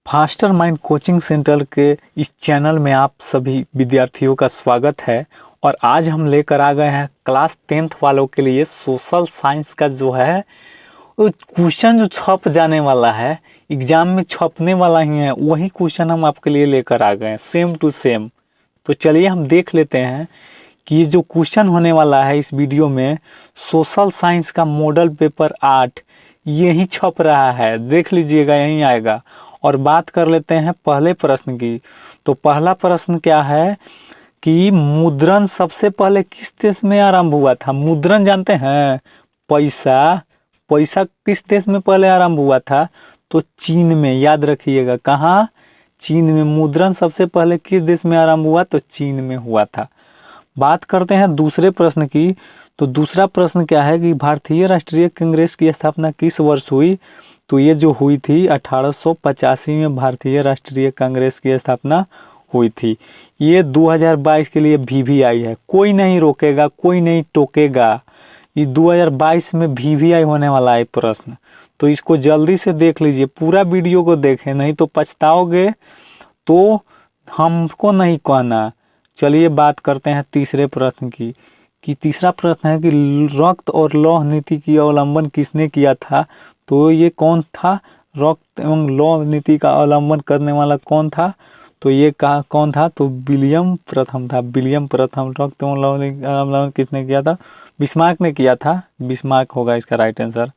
Faster mind coaching centre के इस channel में आप सभी विद्यार्थियों का स्वागत है। और आज हम लेकर आ गए हैं क्लास 10th वालों के लिए सोशल साइंस का जो है वो क्वेश्चन जो छप जाने वाला है, एग्जाम में छपने वाला ही है, वही क्वेश्चन हम आपके लिए लेकर आ गए हैं सेम टू सेम। तो चलिए हम देख लेते हैं कि ये जो क्वेश्चन होने वाला है इस वीडियो में, सोशल साइंस का मॉडल पेपर 8 यही छप रहा है, देख लीजिएगा यहीं आएगा। और बात कर लेते हैं पहले प्रश्न की। तो पहला प्रश्न क्या है कि मुद्रण सबसे पहले किस देश में आरंभ हुआ था? मुद्रण जानते हैं, पैसा किस देश में पहले आरंभ हुआ था? तो चीन में, याद रखिएगा। कहाँ? चीन में। मुद्रण सबसे पहले किस देश में आरंभ हुआ? तो चीन में हुआ था। बात करते हैं दूसरे प्रश्न की। तो दूसरा प्रश्न क्या है कि भारतीय राष्ट्रीय कांग्रेस की स्थापना किस वर्ष हुई? तो ये जो हुई थी 1885 में भारतीय राष्ट्रीय कांग्रेस की स्थापना हुई थी। ये 2022 के लिए VVI है, कोई नहीं रोकेगा, कोई नहीं टोकेगा। ये 2022 में VVI होने वाला है प्रश्न, तो इसको जल्दी से देख लीजिए, पूरा वीडियो को देखें, नहीं तो पछताओगे, तो हमको नहीं कहना। चलिए बात करते हैं तीसरे प्रश्न की। कि तीसरा प्रश्न है कि रक्त और लौह नीति की अवलंबन किसने किया था? तो ये कौन था? रक्त एवं लौह नीति का अवलंबन करने वाला कौन था? तो ये कौन था? तो विलियम प्रथम था। विलियम प्रथम। रक्त एवं लौह नीति का अवलंबन किसने किया था? बिस्मार्क ने किया था। बिस्मार्क होगा इसका राइट आंसर।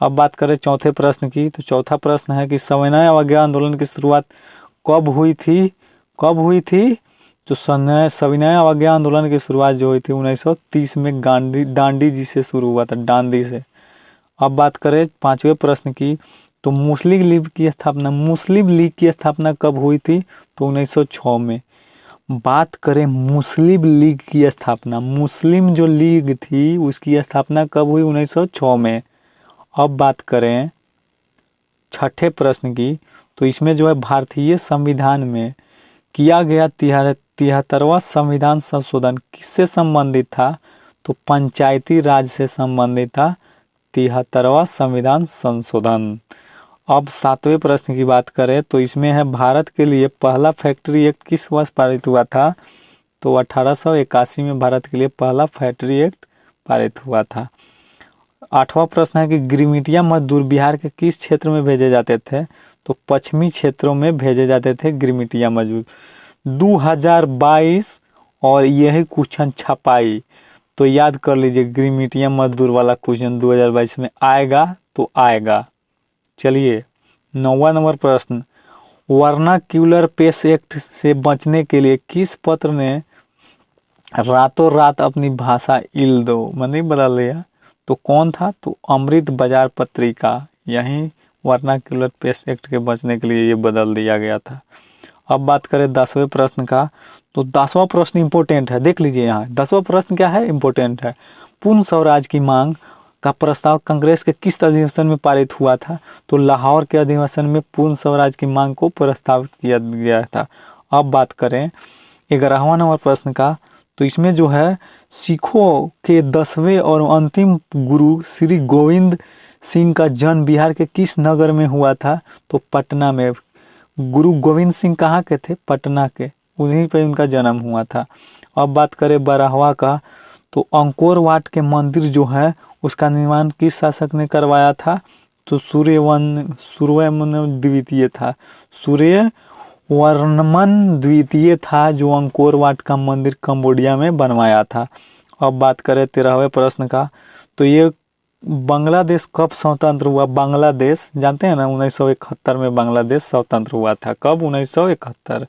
अब बात करें चौथे प्रश्न की। तो चौथा प्रश्न है कि सविनय अवज्ञा आंदोलन की शुरुआत कब हुई थी? कब हुई थी? तो सविनय अवज्ञा आंदोलन की शुरुआत जो हुई थी 1930 में डांडी जी से शुरू हुआ था, डांडी से। अब बात करें पांचवें प्रश्न की। तो मुस्लिम लीग की स्थापना कब हुई थी? तो 1906 में। बात करें मुस्लिम लीग की स्थापना, मुस्लिम जो लीग थी उसकी स्थापना कब हुई? 1906 में। अब बात करें छठे प्रश्न की। तो इसमें जो है भारतीय संविधान में किया गया 73वां संविधान संशोधन किससे संबंधित था? तो पंचायती राज से संबंधित था 73वां संविधान संशोधन। अब सातवें प्रश्न की बात करें तो इसमें है भारत के लिए पहला फैक्ट्री एक्ट किस वर्ष पारित हुआ था? तो 1881 में भारत के लिए पहला फैक्ट्री एक्ट पारित हुआ था। आठवां प्रश्न है कि गिरिमिटिया मजदूर बिहार के किस क्षेत्र में भेजे जाते थे? तो पश्चिमी क्षेत्रों में भेजे जाते थे गिरिमिटिया मजदूर। 2022 और यही क्वेश्चन छपाई, तो याद कर लीजिए गिरिमिटिया मजदूर वाला क्वेश्चन 2022 में आएगा तो आएगा। चलिए 9वां नंबर प्रश्न, वर्नाक्यूलर पेश एक्ट से बचने के लिए किस पत्र ने रातों रात अपनी भाषा बदल लिया? तो कौन था? तो अमृत बाजार पत्रिका। यही वर्नाक्यूलर पेश एक्ट के बचने के लिए ये बदल दिया गया था। अब बात करें 10वें प्रश्न का। तो 10वां प्रश्न इंपॉर्टेंट है, देख लीजिए यहाँ 10वां प्रश्न क्या है? इंपॉर्टेंट है। पूर्ण स्वराज की मांग का प्रस्ताव कांग्रेस के किस अधिवेशन में पारित हुआ था? तो लाहौर के अधिवेशन में पूर्ण स्वराज की मांग को प्रस्तावित किया गया था। अब बात करें 11वां नंबर प्रश्न का। तो इसमें जो है सिखों के 10वें और अंतिम गुरु श्री गोविंद सिंह का जन्म बिहार के किस नगर में हुआ था? तो पटना में। गुरु गोविंद सिंह कहाँ के थे? पटना के, उन्हीं पे उनका जन्म हुआ था। अब बात करें 12वां का। तो अंकोर वाट के मंदिर जो है उसका निर्माण किस शासक ने करवाया था? तो सूर्यवर्मन द्वितीय था। सूर्यवर्मन द्वितीय था जो अंकोर वाट का मंदिर कंबोडिया में बनवाया था। अब बात करें 13वें प्रश्न का। तो ये बांग्लादेश कब स्वतंत्र हुआ? बांग्लादेश जानते हैं ना, 1971 में बांग्लादेश स्वतंत्र हुआ था। कब? 1971।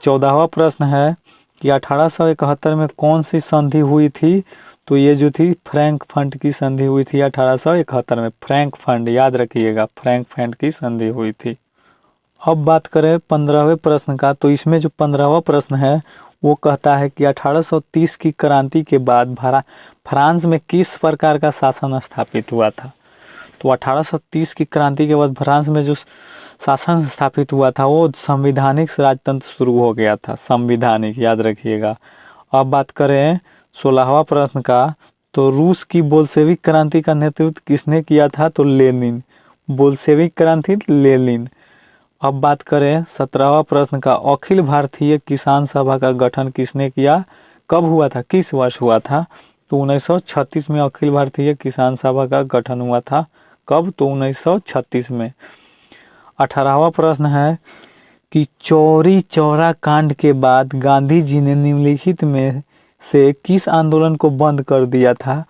14वां प्रश्न है कि 1871 में कौन सी संधि हुई थी? तो ये जो थी फ्रैंकफर्ट की संधि हुई थी 1871 में। फ्रैंकफर्ट याद रखिएगा, फ्रैंकफर्ट की संधि हुई थी। अब बात करें 15वें प्रश्न का। तो इसमें जो 15वां प्रश्न है वो कहता है कि 1830 की क्रांति के बाद फ्रांस में किस प्रकार का शासन स्थापित हुआ था? तो 1830 की क्रांति के बाद फ्रांस में जो शासन स्थापित हुआ था वो संविधानिक राजतंत्र शुरू हो गया था। संविधानिक, याद रखिएगा। अब बात करें 16वां प्रश्न का। तो रूस की बोल्शेविक क्रांति का नेतृत्व किसने किया था? तो लेनिन। बोल्शेविक क्रांति लेनिन। अब बात करें 17वां प्रश्न का, अखिल भारतीय किसान सभा का गठन किसने किया, कब हुआ था, किस वर्ष हुआ था। तो 1936 में अखिल भारतीय किसान सभा का गठन हुआ था। कब, तो 1936 में। 18वां प्रश्न है कि चौरी चौरा कांड के बाद गांधी जी ने निम्नलिखित में से किस आंदोलन को बंद कर दिया था।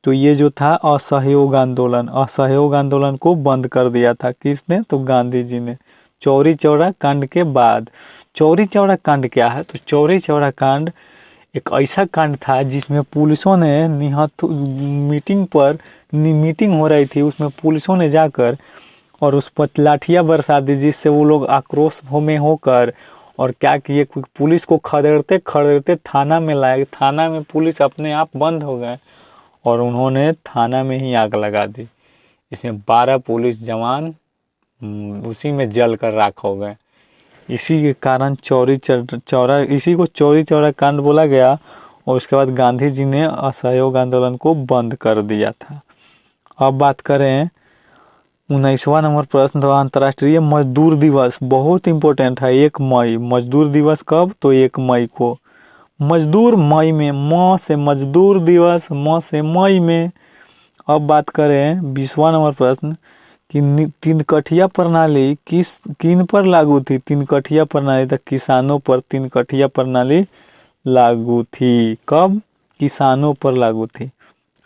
तो ये जो था असहयोग आंदोलन, असहयोग आंदोलन को बंद कर दिया था किसने, तो गांधी जी ने। चौरी चौरा कांड के बाद। चौरी चौरा कांड क्या है, तो चौरी चौरा कांड एक ऐसा कांड था जिसमें पुलिसों ने मीटिंग हो रही थी, उसमें पुलिसों ने जाकर और उस पर लाठियाँ बरसा दी, जिससे वो लोग आक्रोश में होकर और क्या किए, पुलिस को खदेड़ते खदेड़ते थाना में लाए। थाना में पुलिस अपने आप बंद हो गए और उन्होंने थाना में ही आग लगा दी। इसमें 12 पुलिस जवान उसी में जल कर राख हो गए। इसी के कारण इसी को चौरी चौरा कांड बोला गया। और उसके बाद गांधी जी ने असहयोग आंदोलन को बंद कर दिया था। अब बात करें 19वां नंबर प्रश्न, तो अंतर्राष्ट्रीय मजदूर दिवस बहुत इंपॉर्टेंट है। 1 मई, मजदूर दिवस कब, तो 1 मई को। मजदूर मई में, म से मजदूर दिवस, म से मई में। अब बात करें 20वां नंबर प्रश्न कि तीनकठिया प्रणाली किन पर लागू थी। तीनकठिया प्रणाली तो किसानों पर तीनकठिया प्रणाली लागू थी। कब, किसानों पर लागू थी।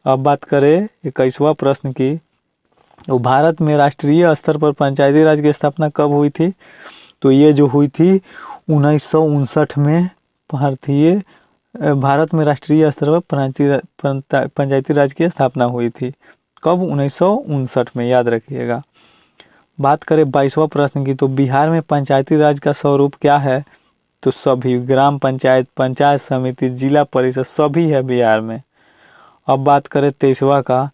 अब बात करें 21वां प्रश्न की, तो भारत में राष्ट्रीय स्तर पर पंचायती राज की स्थापना कब हुई थी। तो ये जो हुई थी 1959 में भारत में राष्ट्रीय स्तर पर पंचायती राज की स्थापना हुई थी। कब, 1959 में, याद रखिएगा। बात करें 22वां प्रश्न की, तो बिहार में पंचायती राज का स्वरूप क्या है। तो सभी, ग्राम पंचायत, पंचायत समिति, जिला परिषद सभी है बिहार में। अब बात करें 23वां का,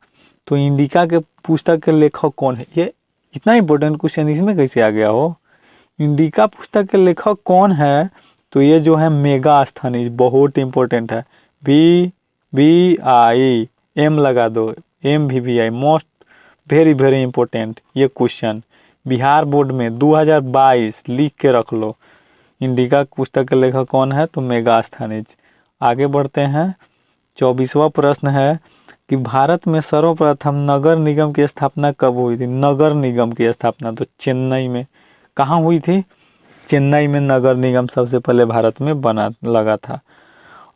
तो इंडिका के पुस्तक के लेखक कौन है। ये इतना इंपॉर्टेंट क्वेश्चन इसमें कैसे आ गया हो। इंडिका पुस्तक के लेखक कौन है, तो ये जो है मेगास्थनीज, बहुत इंपॉर्टेंट है। VVI, M लगा दो, MVVI, most very very important ये क्वेश्चन बिहार बोर्ड में 2022 लिख के रख लो। इंडिका पुस्तक के लेखक कौन है, तो मेगास्थनीज। आगे बढ़ते हैं 24वां प्रश्न है कि भारत में सर्वप्रथम नगर निगम की स्थापना कब हुई थी। नगर निगम की स्थापना तो चेन्नई में। कहाँ हुई थी, चेन्नई में नगर निगम सबसे पहले भारत में बना लगा था।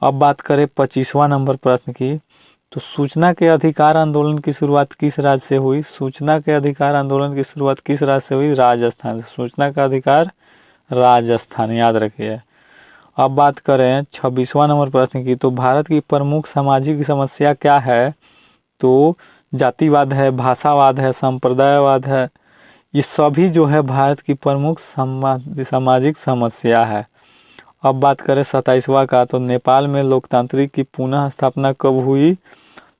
अब बात करें 25वां नंबर प्रश्न की, तो सूचना के अधिकार आंदोलन की शुरुआत किस राज्य से हुई। सूचना के अधिकार आंदोलन की शुरुआत किस राज्य से हुई, राजस्थान से। सूचना का अधिकार राजस्थान, याद रखिए। अब बात करें 26वां नंबर प्रश्न की, तो भारत की प्रमुख सामाजिक समस्या क्या है। तो जातिवाद है, भाषावाद है, संप्रदायवाद है। ये सभी जो है भारत की प्रमुख सामाजिक समस्या है। अब बात करें 27वां का, तो नेपाल में लोकतांत्रिक की पुनः स्थापना कब हुई।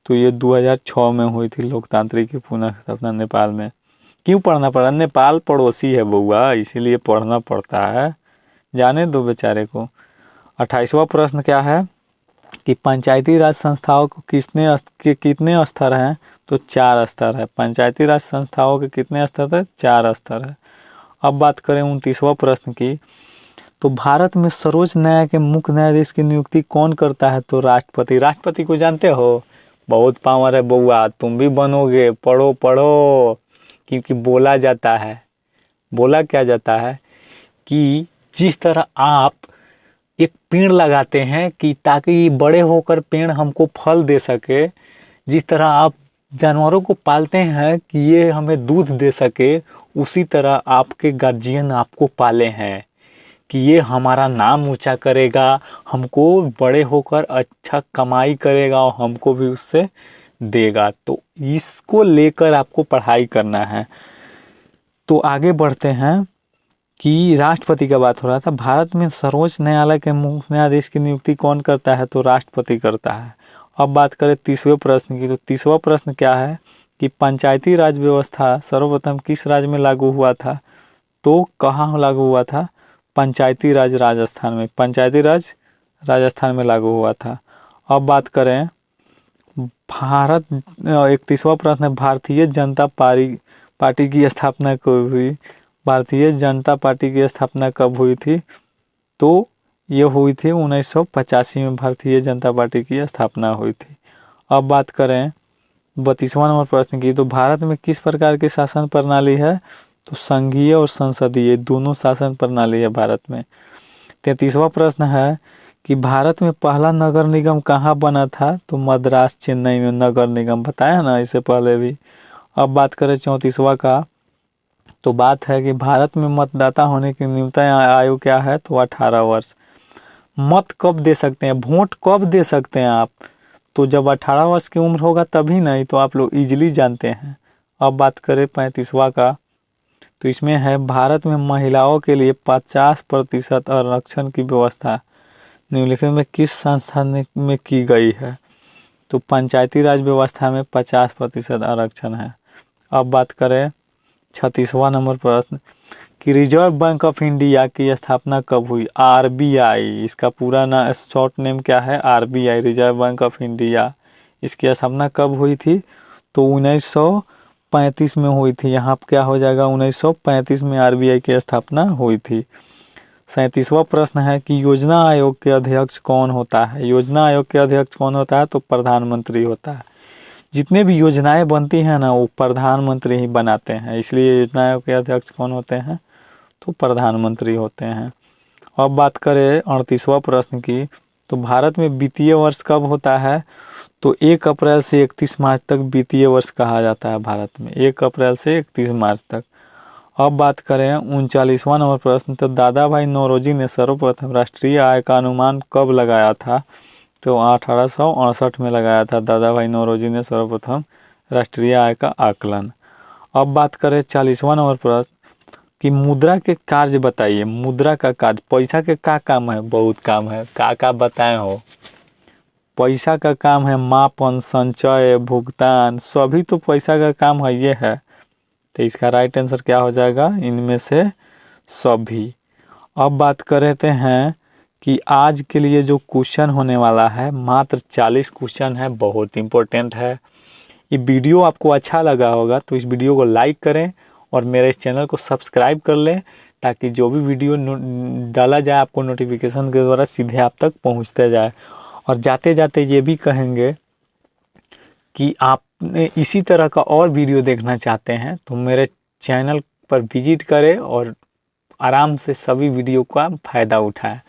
तो ये 2006 में हुई थी लोकतांत्रिक की पुनः स्थापना नेपाल में। क्यों पढ़ना पड़ा, नेपाल पड़ोसी है बउआ, इसीलिए पढ़ना पड़ता है, जाने दो बेचारे को। 28वां प्रश्न क्या है कि पंचायती राज संस्थाओं को कितने स्तर हैं। तो 4 स्तर है। पंचायती राज संस्थाओं के कितने स्तर है, 4 स्तर है। अब बात करें 29वां प्रश्न की, तो भारत में सर्वोच्च न्यायालय के मुख्य न्यायाधीश की नियुक्ति कौन करता है। तो राष्ट्रपति। राष्ट्रपति को जानते हो, बहुत पावर है बउआ, तुम भी बनोगे, पढ़ो पढ़ो। क्योंकि बोला जाता है, बोला क्या जाता है कि जिस तरह आप एक पेड़ लगाते हैं कि ताकि बड़े होकर पेड़ हमको फल दे सके, जिस तरह आप जानवरों को पालते हैं कि ये हमें दूध दे सके, उसी तरह आपके गार्जियन आपको पाले हैं कि ये हमारा नाम ऊंचा करेगा, हमको बड़े होकर अच्छा कमाई करेगा और हमको भी उससे देगा। तो इसको लेकर आपको पढ़ाई करना है। तो आगे बढ़ते हैं कि राष्ट्रपति का बात हो रहा था। भारत में सर्वोच्च न्यायालय के मुख्य न्यायाधीश की नियुक्ति कौन करता है। तो राष्ट्रपति करता है। अब बात करें 30वें प्रश्न की, तो 30वां प्रश्न क्या है कि पंचायती राज व्यवस्था सर्वप्रथम किस राज्य में लागू हुआ था। तो कहाँ लागू हुआ था, पंचायती राज राजस्थान में। पंचायती राज राजस्थान में लागू हुआ था। अब बात करें 31वां प्रश्न है, भारतीय जनता पार्टी की स्थापना कब हुई। भारतीय जनता पार्टी की स्थापना कब हुई थी? तो ये हुई थी 1985 में भारतीय जनता पार्टी की स्थापना हुई थी। अब बात करें 32वां नंबर प्रश्न की, तो भारत में किस प्रकार की शासन प्रणाली है? तो संघीय और संसदीय दोनों शासन प्रणाली है भारत में। 33वां प्रश्न है कि भारत में पहला नगर निगम कहाँ बना था? तो मद्रास चेन्नई में नगर निगम बताया ना इससे पहले भी। अब बात करें 34वां का, तो बात है कि भारत में मतदाता होने की न्यूनतम आयु क्या है? तो 18 वर्ष। मत कब दे सकते हैं, वोट कब दे सकते हैं आप? तो जब 18 वर्ष की उम्र होगा तभी, नहीं तो आप लोग इजीली जानते हैं। अब बात करें 35वां का, तो इसमें है भारत में महिलाओं के लिए 50% आरक्षण की व्यवस्था निम्नलिखित में किस संस्थान में की गई है? तो पंचायती राज व्यवस्था में 50% आरक्षण है। अब बात करें 36वां नंबर प्रश्न कि रिजर्व बैंक ऑफ इंडिया की स्थापना कब हुई? आरबीआई, इसका पूरा ना शॉर्ट नेम क्या है? RBI, reserve bank of India. इसकी स्थापना कब हुई थी? तो 1935 में हुई थी। यहाँ क्या हो जाएगा? 1935 में आरबीआई की स्थापना हुई थी। 37वां प्रश्न है कि योजना आयोग के अध्यक्ष कौन होता है? योजना आयोग के अध्यक्ष कौन होता है? तो प्रधानमंत्री होता है। जितने भी योजनाएं बनती हैं ना वो प्रधानमंत्री ही बनाते हैं, इसलिए योजना आयोग के अध्यक्ष कौन होते हैं? तो प्रधानमंत्री होते हैं। अब बात करें 38वां प्रश्न की, तो भारत में वित्तीय वर्ष कब होता है? तो 1 अप्रैल से 31 मार्च तक वित्तीय वर्ष कहा जाता है भारत में, 1 अप्रैल से 31 मार्च तक। अब बात करें 39वां नंबर प्रश्न, तो दादा भाई नौरोजी ने सर्वप्रथम राष्ट्रीय आय का अनुमान कब लगाया था? तो 1868 में लगाया था दादा भाई नौरोजी ने सर्वप्रथम राष्ट्रीय आय का आकलन। अब बात करें 40वां नंबर प्रश्न कि मुद्रा के कार्य बताइए। मुद्रा का कार्य, पैसा के क्या काम है? बहुत काम है। का बताए हो? पैसा का काम है मापन, संचय, भुगतान, सभी तो पैसा का काम है, ये है। तो इसका राइट आंसर क्या हो जाएगा? इनमें से सभी। अब बात करते हैं कि आज के लिए जो क्वेश्चन होने वाला है मात्र 40 क्वेश्चन है, बहुत इंपॉर्टेंट है। ये वीडियो आपको अच्छा लगा होगा तो इस वीडियो को लाइक करें और मेरे इस चैनल को सब्सक्राइब कर लें, ताकि जो भी वीडियो डाला जाए आपको नोटिफिकेशन के द्वारा सीधे आप तक पहुंचते जाए। और जाते जाते ये भी कहेंगे कि आपने इसी तरह का और वीडियो देखना चाहते हैं तो मेरे चैनल पर विजिट करें और आराम से सभी वीडियो का फ़ायदा उठाएं।